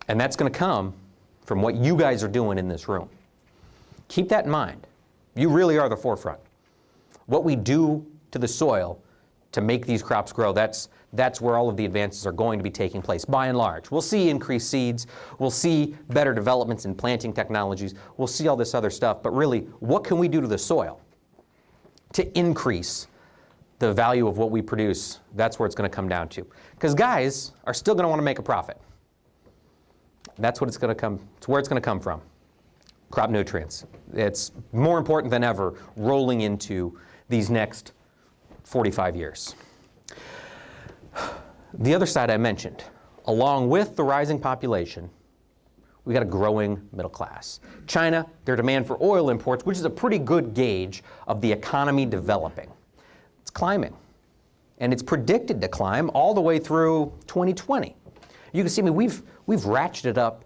And that's going to come from what you guys are doing in this room. Keep that in mind. You really are the forefront. What we do to the soil to make these crops grow, that's where all of the advances are going to be taking place, by and large. We'll see increased seeds. We'll see better developments in planting technologies. We'll see all this other stuff. But really, what can we do to the soil to increase the value of what we produce? That's where it's going to come down to. Because guys are still going to want to make a profit. That's what it's going to come. It's where it's going to come from. Crop nutrients. It's more important than ever rolling into these next 45 years. The other side I mentioned, along with the rising population, we got a growing middle class. China, their demand for oil imports, which is a pretty good gauge of the economy developing, it's climbing. And it's predicted to climb all the way through 2020. You can see, we've ratcheted up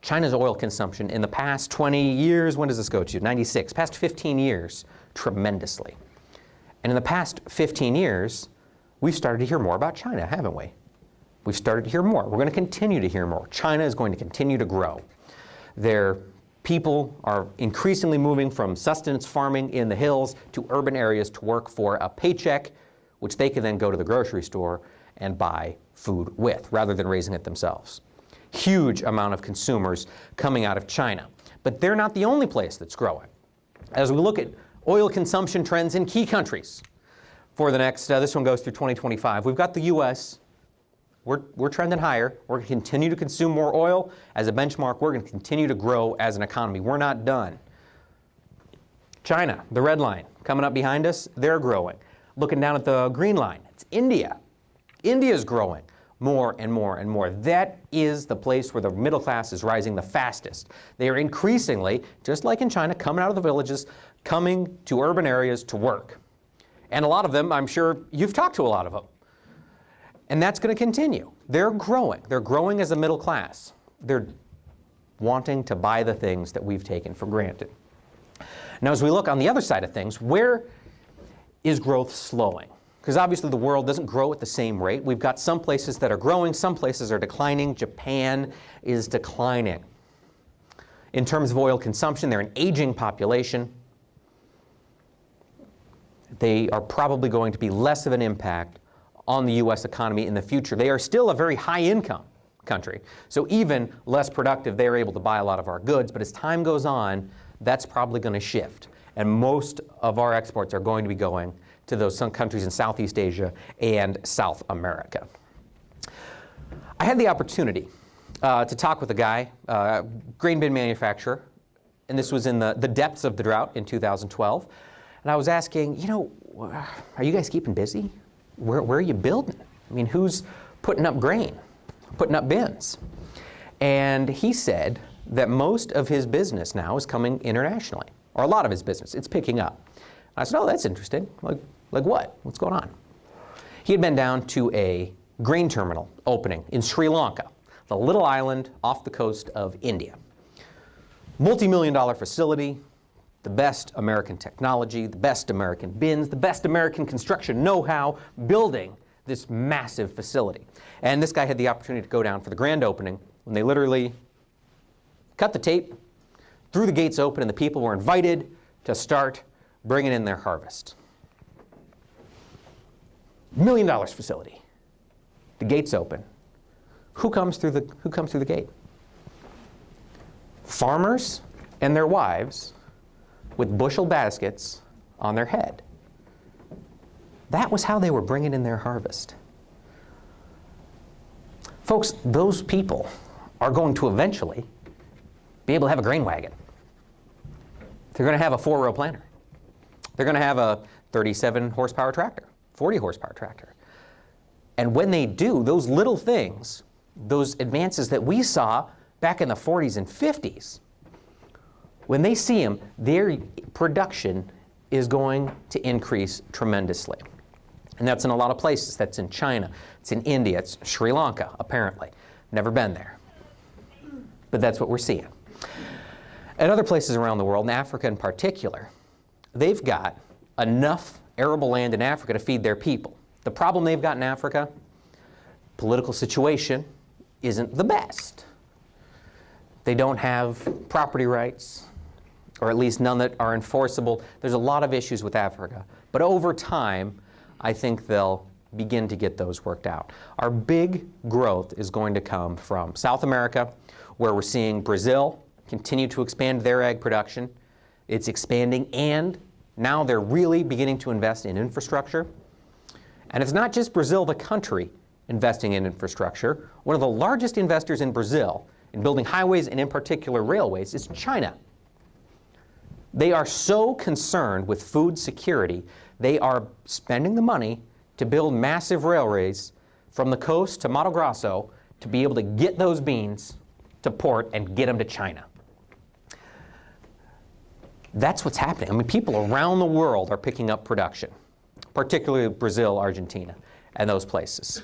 China's oil consumption in the past 20 years. When does this go to? 96. Past 15 years, tremendously. And in the past 15 years, we've started to hear more about China, haven't we? We've started to hear more. We're going to continue to hear more. China is going to continue to grow. Their people are increasingly moving from sustenance farming in the hills to urban areas to work for a paycheck, which they can then go to the grocery store and buy food with, rather than raising it themselves. Huge amount of consumers coming out of China. But they're not the only place that's growing. As we look at oil consumption trends in key countries for the next, this one goes through 2025, we've got the U.S. We're trending higher. We're going to continue to consume more oil. As a benchmark, we're going to continue to grow as an economy. We're not done. China, the red line, coming up behind us, they're growing. Looking down at the green line, it's India. India's growing more and more and more. That is the place where the middle class is rising the fastest. They are increasingly, just like in China, coming out of the villages, coming to urban areas to work. And a lot of them, I'm sure you've talked to a lot of them. And that's going to continue. They're growing. They're growing as a middle class. They're wanting to buy the things that we've taken for granted. Now, as we look on the other side of things, where is growth slowing? Because obviously the world doesn't grow at the same rate. We've got some places that are growing, some places are declining. Japan is declining. In terms of oil consumption, they're an aging population. They are probably going to be less of an impact on the U.S. economy in the future. They are still a very high-income country. So even less productive, they are able to buy a lot of our goods. But as time goes on, that's probably going to shift. And most of our exports are going to be going to those some countries in Southeast Asia and South America. I had the opportunity to talk with a guy, grain bin manufacturer, and this was in the depths of the drought in 2012. And I was asking, you know, are you guys keeping busy? Where are you building? I mean, who's putting up grain, putting up bins? And he said that most of his business now is coming internationally, or a lot of his business. It's picking up. I said, oh, that's interesting. Like what? What's going on? He had been down to a grain terminal opening in Sri Lanka, the little island off the coast of India. Multi-million-dollar facility, the best American technology, the best American bins, the best American construction know-how, building this massive facility. And this guy had the opportunity to go down for the grand opening when they literally cut the tape, threw the gates open, and the people were invited to start bringing in their harvest. $1 million facility. The gates open. Who comes through the gate? Farmers and their wives with bushel baskets on their head. That was how they were bringing in their harvest. Folks, those people are going to eventually be able to have a grain wagon. They're going to have a 4-row planter. They're going to have a 37 horsepower tractor, 40 horsepower tractor. And when they do, those little things, those advances that we saw back in the 40s and 50s, when they see them, their production is going to increase tremendously. And that's in a lot of places. That's in China. It's in India. It's Sri Lanka, apparently. Never been there. But that's what we're seeing. And other places around the world, in Africa in particular, they've got enough arable land in Africa to feed their people. The problem they've got in Africa, political situation, isn't the best. They don't have property rights, or at least none that are enforceable. There's a lot of issues with Africa. But over time, I think they'll begin to get those worked out. Our big growth is going to come from South America, where we're seeing Brazil continue to expand their ag production. It's expanding, and now they're really beginning to invest in infrastructure. And it's not just Brazil, the country, investing in infrastructure. One of the largest investors in Brazil in building highways and in particular railways is China. They are so concerned with food security, they are spending the money to build massive railways from the coast to Mato Grosso to be able to get those beans to port and get them to China. That's what's happening. I mean, people around the world are picking up production, particularly Brazil, Argentina, and those places.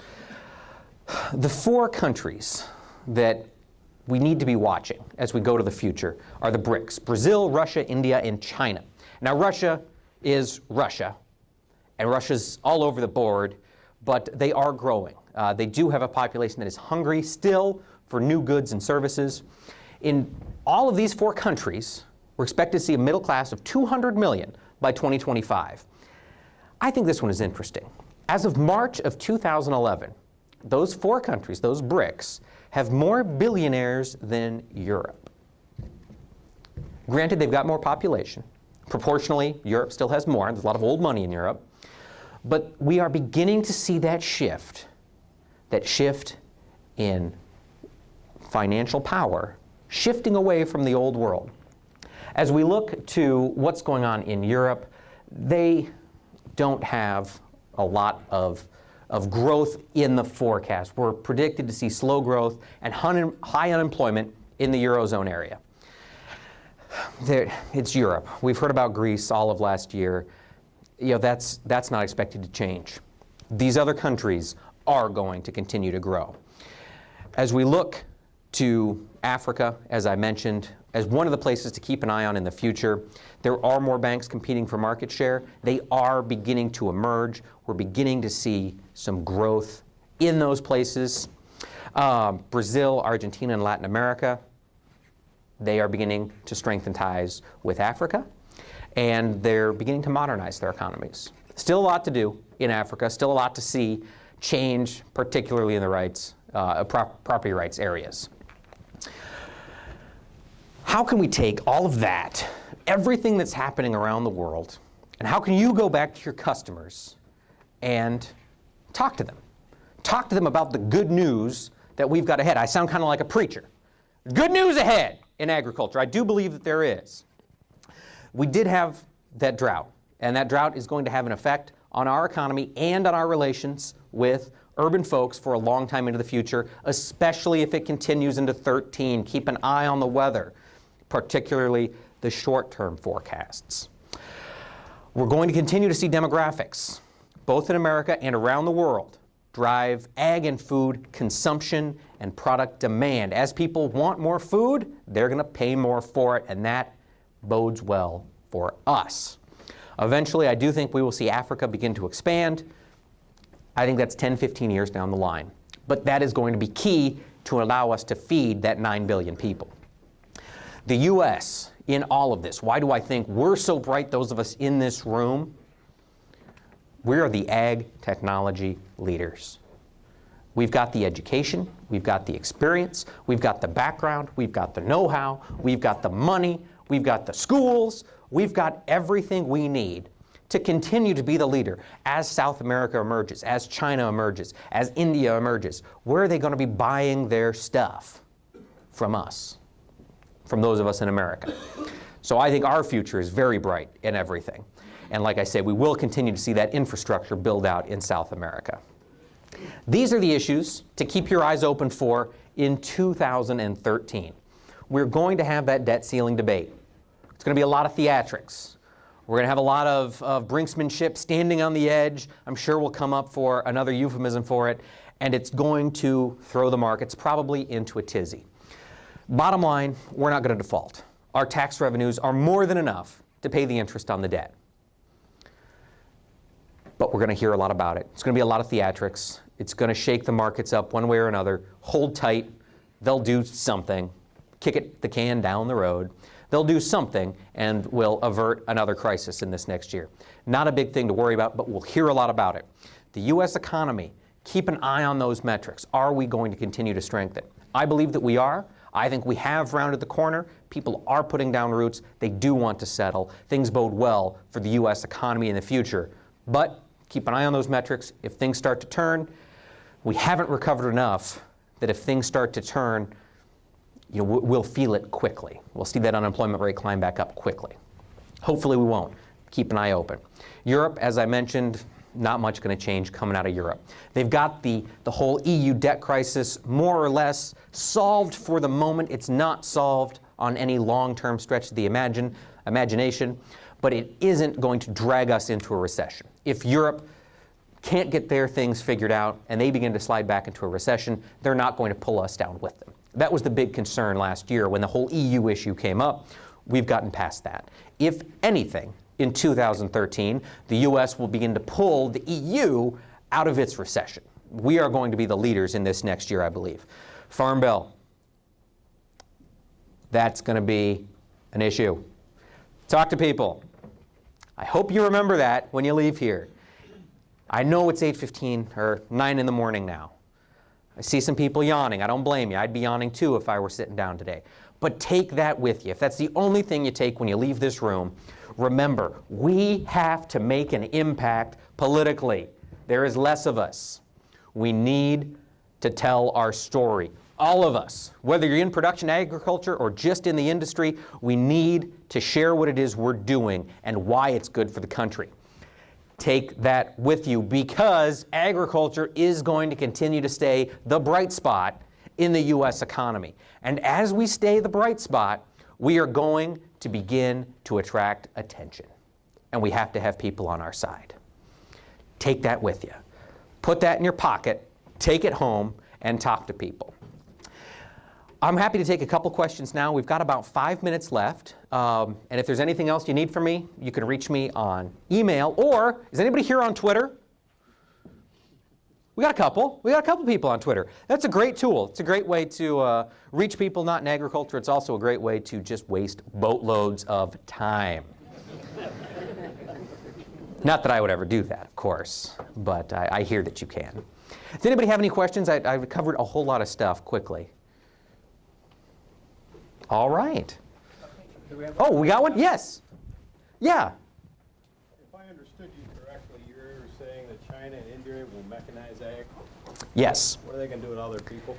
The four countries that we need to be watching as we go to the future are the BRICS: Brazil, Russia, India, and China. Now, Russia is Russia, and Russia's all over the board, but they are growing. They do have a population that is hungry still for new goods and services. In all of these four countries, we're expected to see a middle class of 200 million by 2025. I think this one is interesting. As of March of 2011, those four countries, those BRICS, have more billionaires than Europe. Granted, they've got more population. Proportionally, Europe still has more. There's a lot of old money in Europe. But we are beginning to see that shift in financial power, shifting away from the old world. As we look to what's going on in Europe, they don't have a lot of growth in the forecast. We're predicted to see slow growth and high unemployment in the Eurozone area. It's Europe. We've heard about Greece all of last year. You know, that's not expected to change. These other countries are going to continue to grow. As we look to Africa, as I mentioned, as one of the places to keep an eye on in the future, there are more banks competing for market share. They are beginning to emerge. We're beginning to see some growth in those places. Brazil, Argentina, and Latin America, they are beginning to strengthen ties with Africa, and they're beginning to modernize their economies. Still a lot to do in Africa, still a lot to see change, particularly in the property rights areas. How can we take all of that, everything that's happening around the world, and how can you go back to your customers and talk to them? Talk to them about the good news that we've got ahead. I sound kind of like a preacher. Good news ahead in agriculture. I do believe that there is. We did have that drought, and that drought is going to have an effect on our economy and on our relations with urban folks for a long time into the future, especially if it continues into 2013. Keep an eye on the weather, particularly the short-term forecasts. We're going to continue to see demographics, both in America and around the world, drive ag and food consumption and product demand. As people want more food, they're going to pay more for it, and that bodes well for us. Eventually, I do think we will see Africa begin to expand. I think that's 10, 15 years down the line. But that is going to be key to allow us to feed that 9 billion people. The U.S. in all of this, why do I think we're so bright, those of us in this room? We are the ag technology leaders. We've got the education, we've got the experience, we've got the background, we've got the know-how, we've got the money, we've got the schools, we've got everything we need to continue to be the leader as South America emerges, as China emerges, as India emerges. Where are they going to be buying their stuff? From us, from those of us in America. So I think our future is very bright in everything. And like I said, we will continue to see that infrastructure build out in South America. These are the issues to keep your eyes open for in 2013. We're going to have that debt ceiling debate. It's going to be a lot of theatrics. We're going to have a lot of brinksmanship, standing on the edge. I'm sure we'll come up for another euphemism for it. And it's going to throw the markets probably into a tizzy. Bottom line, we're not going to default. Our tax revenues are more than enough to pay the interest on the debt. But we're going to hear a lot about it. It's going to be a lot of theatrics. It's going to shake the markets up one way or another. Hold tight. They'll do something. kick the can down the road. They'll do something and will avert another crisis in this next year. Not a big thing to worry about, but we'll hear a lot about it. The U.S. economy, keep an eye on those metrics. Are we going to continue to strengthen? I believe that we are. I think we have rounded the corner. People are putting down roots. They do want to settle. Things bode well for the U.S. economy in the future. But keep an eye on those metrics. If things start to turn, we haven't recovered enough that if things start to turn, we'll feel it quickly. We'll see that unemployment rate climb back up quickly. Hopefully we won't. Keep an eye open. Europe, as I mentioned, not much going to change coming out of Europe. They've got the whole EU debt crisis more or less solved for the moment. It's not solved on any long-term stretch of the imagination, but it isn't going to drag us into a recession. If Europe can't get their things figured out and they begin to slide back into a recession, they're not going to pull us down with them. That was the big concern last year when the whole EU issue came up. We've gotten past that. If anything, in 2013, the U.S. will begin to pull the EU out of its recession. We are going to be the leaders in this next year, I believe. Farm bill. That's going to be an issue. Talk to people. I hope you remember that when you leave here. I know it's 8:15 or 9 in the morning now. I see some people yawning. I don't blame you. I'd be yawning too if I were sitting down today. But take that with you. If that's the only thing you take when you leave this room, remember, we have to make an impact politically. There is less of us. We need to tell our story. All of us, whether you're in production agriculture or just in the industry, we need to share what it is we're doing and why it's good for the country. Take that with you because agriculture is going to continue to stay the bright spot in the U.S. economy. And as we stay the bright spot, we are going to begin to attract attention. And we have to have people on our side. Take that with you. Put that in your pocket, take it home, and talk to people. I'm happy to take a couple questions now. We've got about 5 minutes left. And if there's anything else you need from me, you can reach me on email. Or, is anybody here on Twitter? We got a couple. We got a couple people on Twitter. That's a great tool. It's a great way to reach people not in agriculture. It's also a great way to just waste boatloads of time. Not that I would ever do that, of course, but I hear that you can. Does anybody have any questions? I've covered a whole lot of stuff quickly. All right. Oh, we got one? Yes. Yeah. If I understood you correctly, you're saying that China and India will mechanize ag? Yes. What are they going to do with other people?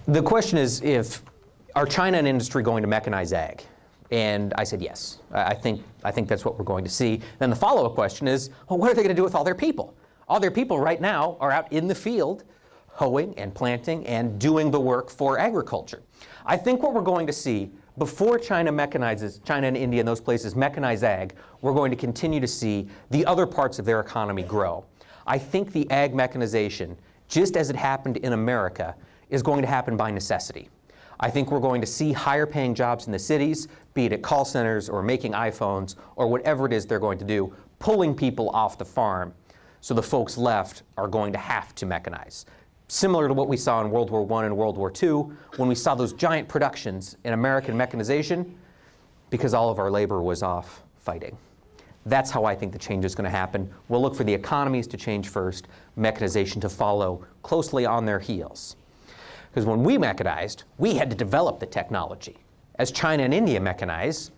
The question is, are China and industry going to mechanize ag? And I said yes. I think that's what we're going to see. Then the follow-up question is, well, what are they going to do with all their people? All their people right now are out in the field hoeing and planting and doing the work for agriculture. I think what we're going to see before China mechanizes, China and India and those places mechanize ag, we're going to continue to see the other parts of their economy grow. I think the ag mechanization, just as it happened in America, is going to happen by necessity. I think we're going to see higher paying jobs in the cities, be it at call centers or making iPhones or whatever it is they're going to do, pulling people off the farm so the folks left are going to have to mechanize. Similar to what we saw in World War I and World War II, when we saw those giant productions in American mechanization because all of our labor was off fighting. That's how I think the change is going to happen. We'll look for the economies to change first, mechanization to follow closely on their heels. Because when we mechanized, we had to develop the technology. As China and India mechanize,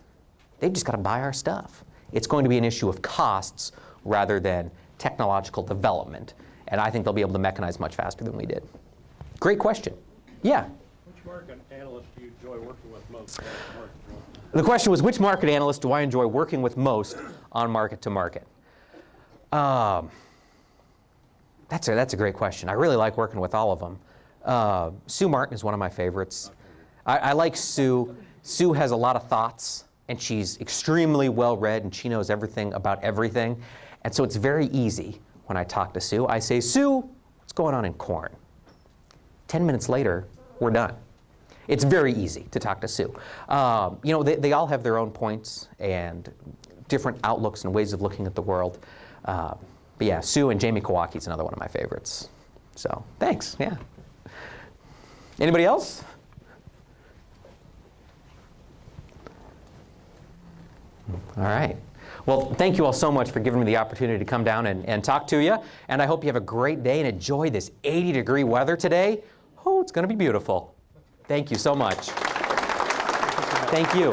they've just got to buy our stuff. It's going to be an issue of costs rather than technological development. And I think they'll be able to mechanize much faster than we did. Great question. Yeah? Which market analyst do you enjoy working with most? The question was, which market analyst do I enjoy working with most on market to market? That's a great question. I really like working with all of them. Sue Martin is one of my favorites. I like Sue. Sue has a lot of thoughts, and she's extremely well-read, and she knows everything about everything. And so it's very easy when I talk to Sue. I say, Sue, what's going on in corn? 10 minutes later, we're done. It's very easy to talk to Sue. They all have their own points and different outlooks and ways of looking at the world. But yeah, Sue and Jamie Kawaki is another one of my favorites. So thanks, yeah. Anybody else? All right. Well, thank you all so much for giving me the opportunity to come down and talk to you. And I hope you have a great day and enjoy this 80-degree weather today. Oh, it's going to be beautiful. Thank you so much. Thank you.